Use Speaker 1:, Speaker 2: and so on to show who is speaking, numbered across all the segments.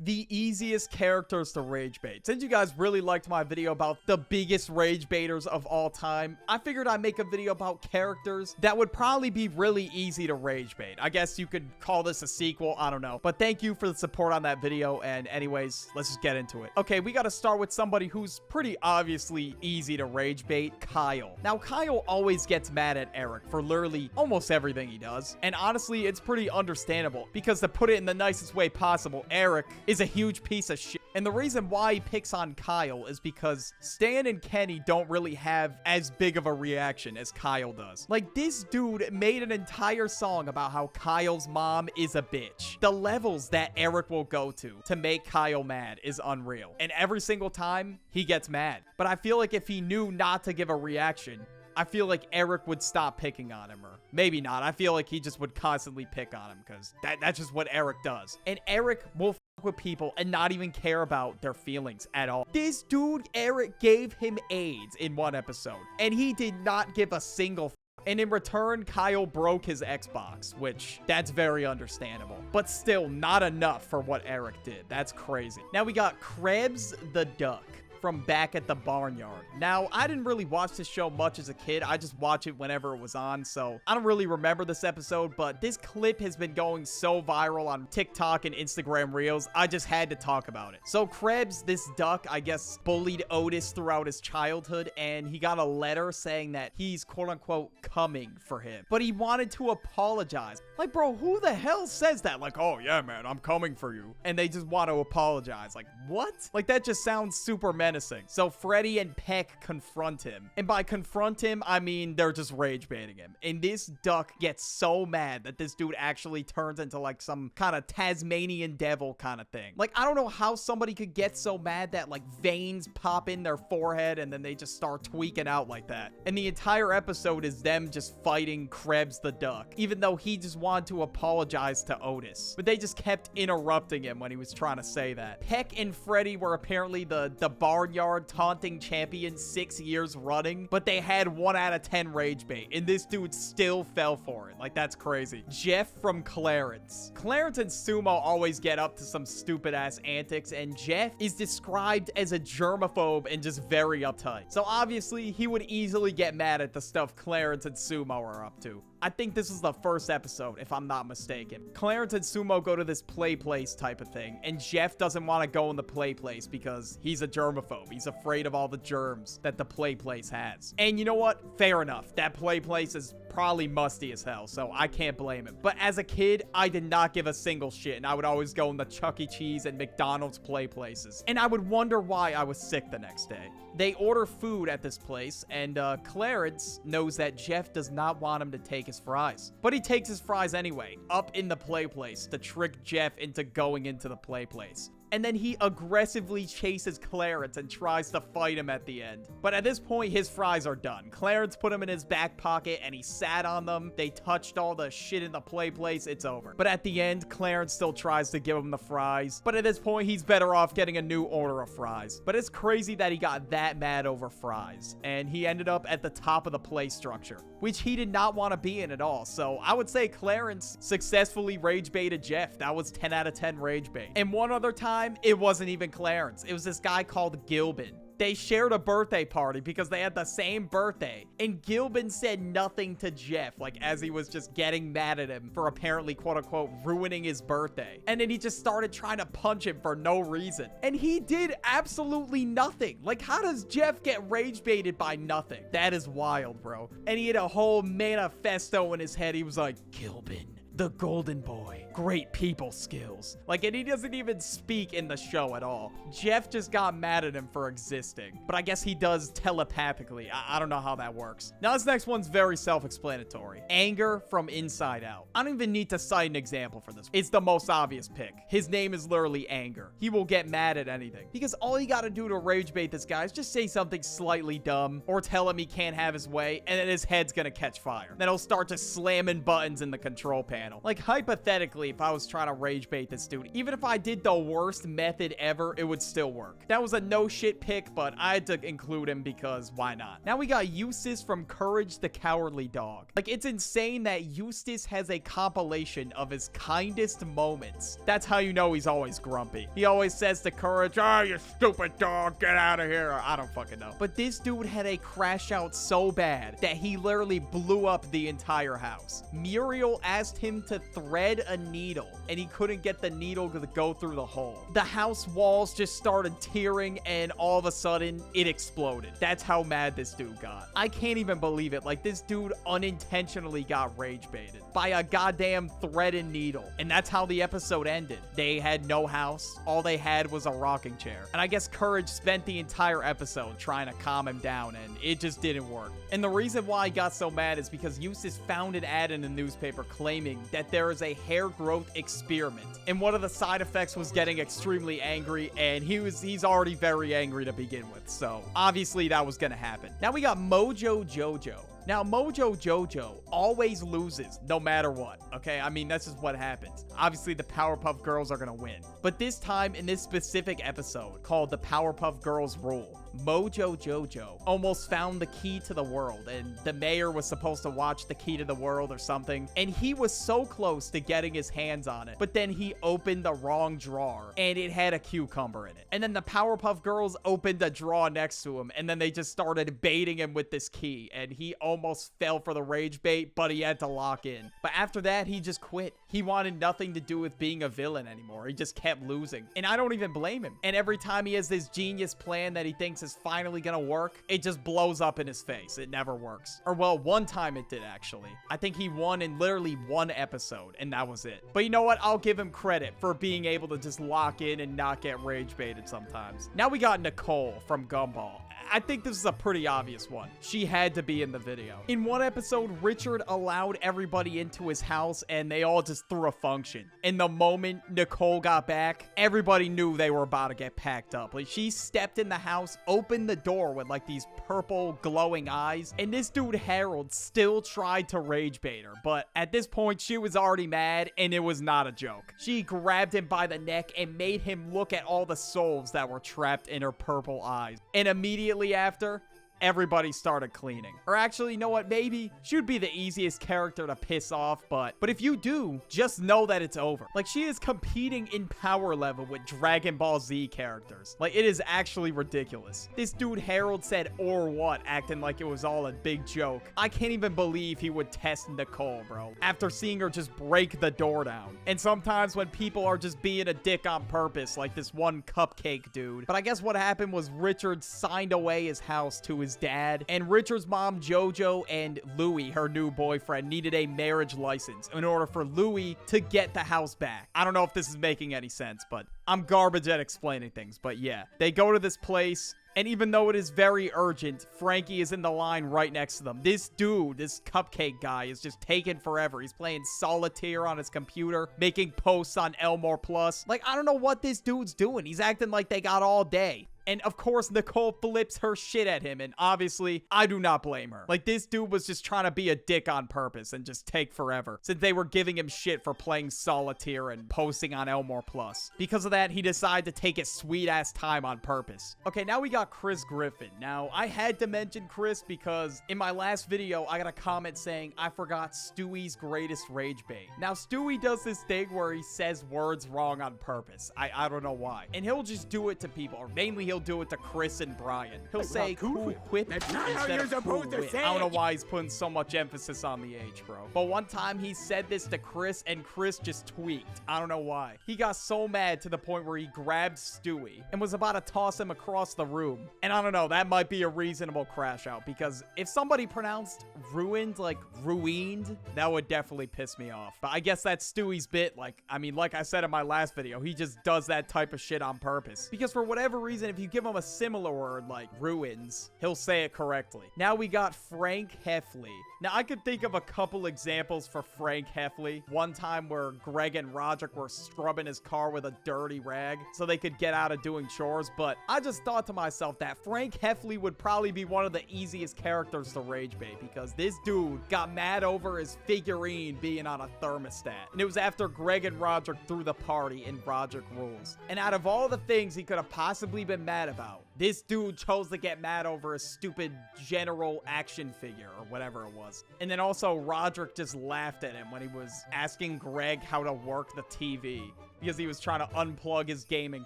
Speaker 1: the easiest characters to rage bait. Since you guys really liked my video about the biggest rage baiters of all time, I figured I'd make a video about characters that would probably be really easy to rage bait. I guess you could call this a sequel, I don't know. But thank you for the support on that video, and anyways, let's just get into it. Okay, we gotta start with somebody who's pretty obviously easy to rage bait, Kyle. Now, Kyle always gets mad at Eric for literally almost everything he does, and honestly, it's pretty understandable, because to put it in the nicest way possible, Eric is a huge piece of shit. And the reason why he picks on Kyle is because Stan and Kenny don't really have as big of a reaction as Kyle does. Like, this dude made an entire song about how Kyle's mom is a bitch. The levels that Eric will go to make Kyle mad is unreal. And every single time, he gets mad. But I feel like if he knew not to give a reaction, I feel like Eric would stop picking on him, or maybe not. I feel like he just would constantly pick on him because that's just what Eric does. And Eric will f with people and not even care about their feelings at all. This dude, Eric, gave him AIDS in one episode, and he did not give a single f. And in return, Kyle broke his Xbox, which that's very understandable. But still, not enough for what Eric did. That's crazy. Now we got Krebs the Duck from back at the barnyard. Now, I didn't really watch this show much as a kid. I just watch it whenever it was on, so I don't really remember this episode, but this clip has been going so viral on TikTok and Instagram Reels, I just had to talk about it. So Krebs, this duck, I guess, bullied Otis throughout his childhood, and he got a letter saying that he's quote-unquote coming for him. But he wanted to apologize. Like, bro, who the hell says that? Like, oh yeah, man, I'm coming for you. And they just want to apologize. Like, what? Like, that just sounds super menacing. So Freddy and Peck confront him. And by confront him, I mean they're just rage baiting him. And this duck gets so mad that this dude actually turns into like some kind of Tasmanian devil kind of thing. Like, I don't know how somebody could get so mad that like veins pop in their forehead and then they just start tweaking out like that. And the entire episode is them just fighting Krebs the duck, even though he just wanted to apologize to Otis. But they just kept interrupting him when he was trying to say that. Peck and Freddy were apparently the barnyard taunting champions 6 years running, but they had 1 out of 10 rage bait, and this dude still fell for it. Like, that's crazy. Jeff from Clarence. Clarence and Sumo always get up to some stupid ass antics, and Jeff is described as a germaphobe and just very uptight. So obviously he would easily get mad at the stuff Clarence and Sumo are up to. I think this is the first episode, if I'm not mistaken. Clarence and Sumo go to this play place type of thing, and Jeff doesn't want to go in the play place because he's a germaphobe. He's afraid of all the germs that the play place has. And you know what? Fair enough. That play place is probably musty as hell, so I can't blame him. But as a kid, I did not give a single shit, and I would always go in the Chuck E. Cheese and McDonald's play places. And I would wonder why I was sick the next day. They order food at this place, and Clarence knows that Jeff does not want him to take his fries. But he takes his fries anyway, up in the play place, to trick Jeff into going into the play place. And then he aggressively chases Clarence and tries to fight him at the end. But at this point, his fries are done. Clarence put them in his back pocket and he sat on them. They touched all the shit in the play place. It's over. But at the end, Clarence still tries to give him the fries. But at this point, he's better off getting a new order of fries. But it's crazy that he got that mad over fries. And he ended up at the top of the play structure, which he did not want to be in at all. So I would say Clarence successfully rage baited Jeff. That was 10 out of 10 rage bait. And one other time, it wasn't even Clarence. It was this guy called Gilbin. They shared a birthday party because they had the same birthday. And Gilbin said nothing to Jeff, like as he was just getting mad at him for apparently, quote unquote, ruining his birthday. And then he just started trying to punch him for no reason. And he did absolutely nothing. Like, how does Jeff get rage baited by nothing? That is wild, bro. And he had a whole manifesto in his head. He was like, Gilbin, the golden boy, great people skills. Like, and he doesn't even speak in the show at all. Jeff just got mad at him for existing, but I guess he does telepathically. I don't know how that works. Now, this next one's very self-explanatory. Anger from Inside Out. I don't even need to cite an example for this. It's the most obvious pick. His name is literally Anger. He will get mad at anything because all you gotta do to rage bait this guy is just say something slightly dumb or tell him he can't have his way, and then his head's gonna catch fire. Then he'll start just slamming buttons in the control panel. Like, hypothetically, basically if I was trying to rage bait this dude. Even if I did the worst method ever, it would still work. That was a no shit pick, but I had to include him because why not? Now we got Eustace from Courage the Cowardly Dog. Like, it's insane that Eustace has a compilation of his kindest moments. That's how you know he's always grumpy. He always says to Courage, "Oh, you stupid dog, get out of here." I don't fucking know. But this dude had a crash out so bad that he literally blew up the entire house. Muriel asked him to thread a needle, and he couldn't get the needle to go through the hole. The house walls just started tearing, and all of a sudden, it exploded. That's how mad this dude got. I can't even believe it. Like, this dude unintentionally got rage baited by a goddamn thread and needle. And that's how the episode ended. They had no house. All they had was a rocking chair. And I guess Courage spent the entire episode trying to calm him down, and it just didn't work. And the reason why I got so mad is because Eustace found an ad in the newspaper claiming that there is a hair growth experiment. And one of the side effects was getting extremely angry, and he's already very angry to begin with. So obviously that was gonna happen. Now we got Mojo Jojo. Now, Mojo Jojo always loses no matter what, okay? I mean, that's just what happens. Obviously, the Powerpuff Girls are gonna win. But this time, in this specific episode called the Powerpuff Girls Rule, Mojo Jojo almost found the key to the world, and the mayor was supposed to watch the key to the world or something, and he was so close to getting his hands on it, but then he opened the wrong drawer, and it had a cucumber in it. And then the Powerpuff Girls opened a drawer next to him, and then they just started baiting him with this key, and he almost fell for the rage bait, but he had to lock in. But after that, he just quit. He wanted nothing to do with being a villain anymore. He just kept losing. And I don't even blame him. And every time he has this genius plan that he thinks is finally gonna work, it just blows up in his face. It never works. Or well, one time it did actually. I think he won in literally one episode, and that was it. But you know what? I'll give him credit for being able to just lock in and not get rage baited sometimes. Now we got Nicole from Gumball. I think this is a pretty obvious one. She had to be in the video. In one episode, Richard allowed everybody into his house and they all just threw a function. And the moment Nicole got back, everybody knew they were about to get packed up. Like, she stepped in the house, opened the door with like these purple glowing eyes, and this dude Harold still tried to rage bait her. But at this point, she was already mad and it was not a joke. She grabbed him by the neck and made him look at all the souls that were trapped in her purple eyes. And immediately after, everybody started cleaning. Or actually, you know what? Maybe she would be the easiest character to piss off, but if you do, just know that it's over. Like, she is competing in power level with Dragon Ball Z characters. Like, it is actually ridiculous. This dude Harold said, "or what," acting like it was all a big joke. I can't even believe he would test Nicole, bro, after seeing her just break the door down. And sometimes when people are just being a dick on purpose, like this one Cupcake Dude. But I guess what happened was Richard signed away his house to his dad, and Richard's mom Jojo and Louie, her new boyfriend, needed a marriage license in order for Louie to get the house back. I don't know if this is making any sense, but I'm garbage at explaining things. But yeah, they go to this place, and even though it is very urgent, Frankie is in the line right next to them. This dude, this Cupcake guy, is just taking forever. He's playing solitaire on his computer, making posts on Elmore Plus. Like, I don't know what this dude's doing. He's acting like they got all day. And of course, Nicole flips her shit at him, and obviously, I do not blame her. Like, this dude was just trying to be a dick on purpose and just take forever, since they were giving him shit for playing solitaire and posting on Elmore Plus. Because of that, he decided to take his sweet-ass time on purpose. Okay, now we got Chris Griffin. Now, I had to mention Chris because in my last video, I got a comment saying I forgot Stewie's greatest rage bait. Now, Stewie does this thing where he says words wrong on purpose. I don't know why. And he'll just do it to people, or mainly he'll do it to Chris and Brian. He'll say cool whip instead of cool whip. I don't know why he's putting so much emphasis on the H, bro. But one time he said this to Chris and Chris just tweaked. I don't know why. He got so mad to the point where he grabbed Stewie and was about to toss him across the room. And I don't know, that might be a reasonable crash out, because if somebody pronounced ruined like ruined, that would definitely piss me off. But I guess that's Stewie's bit. Like, I mean, like I said in my last video, he just does that type of shit on purpose. Because for whatever reason, if you give him a similar word like ruins, he'll say it correctly. Now we got Frank Heley. Now I could think of a couple examples for Frank Heley. One time where Greg and Roderick were scrubbing his car with a dirty rag so they could get out of doing chores, but I just thought to myself that Frank Heley would probably be one of the easiest characters to rage bait because this dude got mad over his figurine being on a thermostat. And it was after Greg and Roderick threw the party in Roderick Rules. And out of all the things he could have possibly been mad about, this dude chose to get mad over a stupid general action figure or whatever it was. And then also Roderick just laughed at him when he was asking Greg how to work the TV because he was trying to unplug his gaming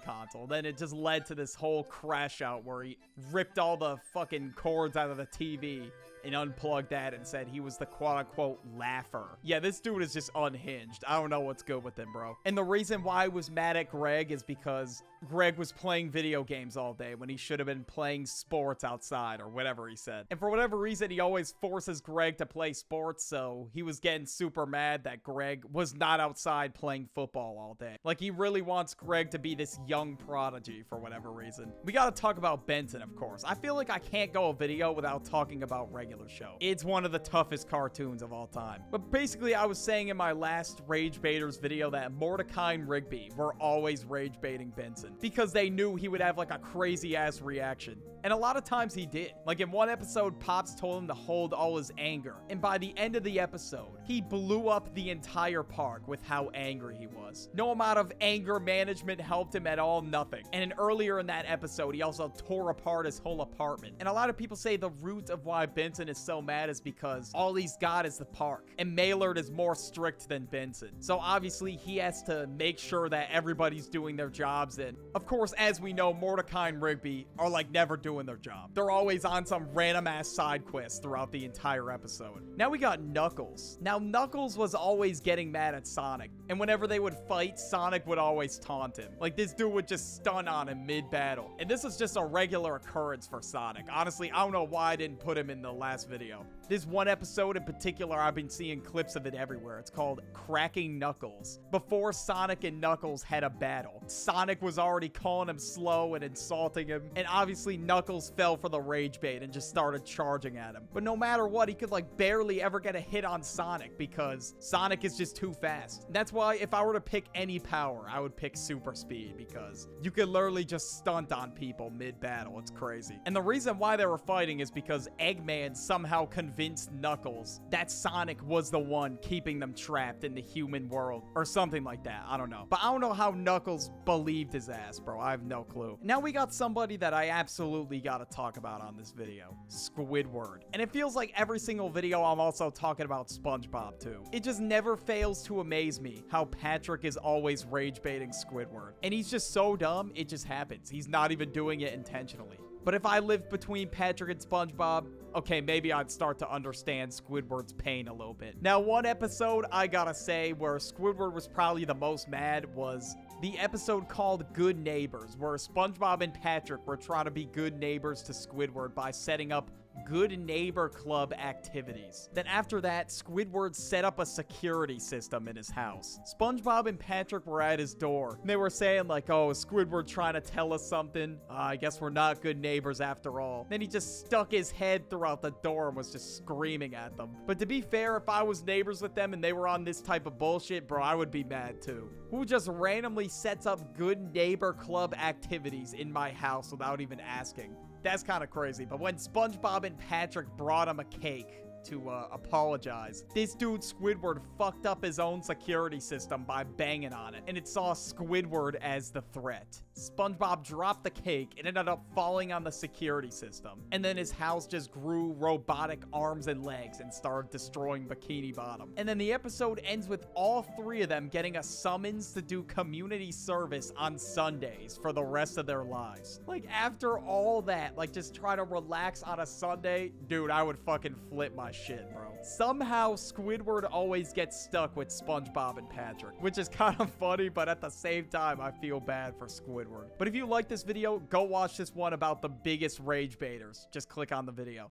Speaker 1: console. Then it just led to this whole crash out where he ripped all the fucking cords out of the TV and unplugged that and said he was the quote-unquote laugher. Yeah, this dude is just unhinged. I don't know what's good with him, bro. And the reason why I was mad at Greg is because Greg was playing video games all day when he should have been playing sports outside or whatever he said. And for whatever reason, he always forces Greg to play sports, so he was getting super mad that Greg was not outside playing football all day. Like, he really wants Greg to be this young prodigy for whatever reason. We gotta talk about Benson, of course. I feel like I can't go a video without talking about Regular Show. It's one of the toughest cartoons of all time. But basically, I was saying in my last Rage Baiters video that Mordecai and Rigby were always rage baiting Benson because they knew he would have like a crazy ass reaction. And a lot of times he did. Like in one episode, Pops told him to hold all his anger. And by the end of the episode, he blew up the entire park with how angry he was. No amount of anger management helped him at all, nothing. And then earlier in that episode, he also tore apart his whole apartment. And a lot of people say the root of why Benson is so mad is because all he's got is the park. And Maylard is more strict than Benson. So obviously he has to make sure that everybody's doing their jobs. And of course, as we know, Mordecai and Rigby are like never doing their job. They're always on some random ass side quest throughout the entire episode. Now we got Knuckles. Now Knuckles was always getting mad at Sonic. And whenever they would fight, Sonic would always taunt him. Like this dude would just stun on him mid-battle. And this is just a regular occurrence for Sonic. Honestly, I don't know why I didn't put him in the last video. This one episode in particular, I've been seeing clips of it everywhere. It's called Cracking Knuckles. Before Sonic and Knuckles had a battle, Sonic was already calling him slow and insulting him. And obviously Knuckles fell for the rage bait and just started charging at him. But no matter what, he could like barely ever get a hit on Sonic because Sonic is just too fast. And that's why if I were to pick any power, I would pick super speed because you could literally just stunt on people mid-battle. It's crazy. And the reason why they were fighting is because Eggman somehow convinced Knuckles that Sonic was the one keeping them trapped in the human world or something like that. I don't know. But I don't know how Knuckles believed his ass, bro. I have no clue. Now we got somebody that I absolutely gotta talk about on this video. Squidward. And it feels like every single video I'm also talking about SpongeBob too. It just never fails to amaze me how Patrick is always rage baiting Squidward. And he's just so dumb, it just happens. He's not even doing it intentionally. But if I lived between Patrick and SpongeBob, okay, maybe I'd start to understand Squidward's pain a little bit. Now, one episode I gotta say where Squidward was probably the most mad was the episode called Good Neighbors, where SpongeBob and Patrick were trying to be good neighbors to Squidward by setting up Good Neighbor Club activities. Then after that, Squidward set up a security system in his house. SpongeBob and Patrick were at his door. And they were saying like, oh, is Squidward trying to tell us something? I guess we're not good neighbors after all. Then he just stuck his head throughout the door and was just screaming at them. But to be fair, if I was neighbors with them and they were on this type of bullshit, bro, I would be mad too. Who just randomly sets up Good Neighbor Club activities in my house without even asking? That's kind of crazy. But when SpongeBob and Patrick brought him a cake to apologize, this dude Squidward fucked up his own security system by banging on it, and it saw Squidward as the threat. SpongeBob dropped the cake and ended up falling on the security system, and then his house just grew robotic arms and legs and started destroying Bikini Bottom. And then the episode ends with all three of them getting a summons to do community service on Sundays for the rest of their lives. Like, after all that, like, just try to relax on a Sunday, dude, I would fucking flip my shit, bro. Somehow Squidward always gets stuck with SpongeBob and Patrick, which is kind of funny, but at the same time I feel bad for Squidward. But if you like this video, go watch this one about the biggest rage baiters. Just click on the video.